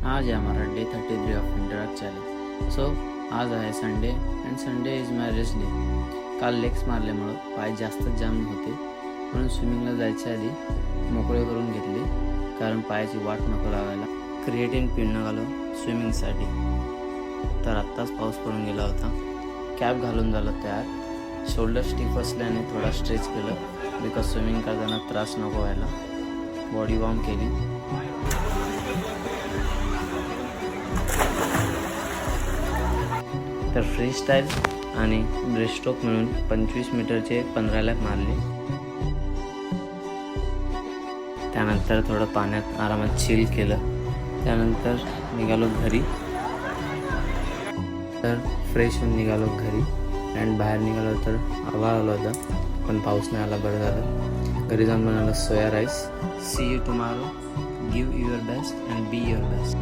आज है हमारा day 33 of interact challenge. So आज आहे Sunday and Sunday is my rest day. काल लेग्स मारल्यामुळं पाय जास्तच जाम होते, म्हणून स्विमिंगला जायच्या आधी मोकळे करून घेतले, कारण पायाची वाट नको लावायला. क्रिएटिन पिऊन निघालो स्विमिंगसाठी. तर आत्ताच पाऊस पडून गेला होता. कॅप घालून झालं तयार. शोल्डर स्टिफ असल्याने थोडा स्ट्रेच केलं, बिकॉज स्विमिंग करताना त्रास नको व्हायला. बॉडी वॉर्म केली. तर फ्री स्टाईल आणि ब्रेस्टस्ट्रोक मिळून 25 मीटरचे 15 लॅप मारले. त्यानंतर थोडं पाण्यात आरामात चिल केलं. त्यानंतर निघालो घरी. तर फ्रेश होऊन निघालो घरी. अँड बाहेर निघालो तर आभाळ आला होता, पण पाऊस नाही आला, बरं झालं. घरी जाऊन बनवलं soya rice. See you tomorrow. Give your best and be your best.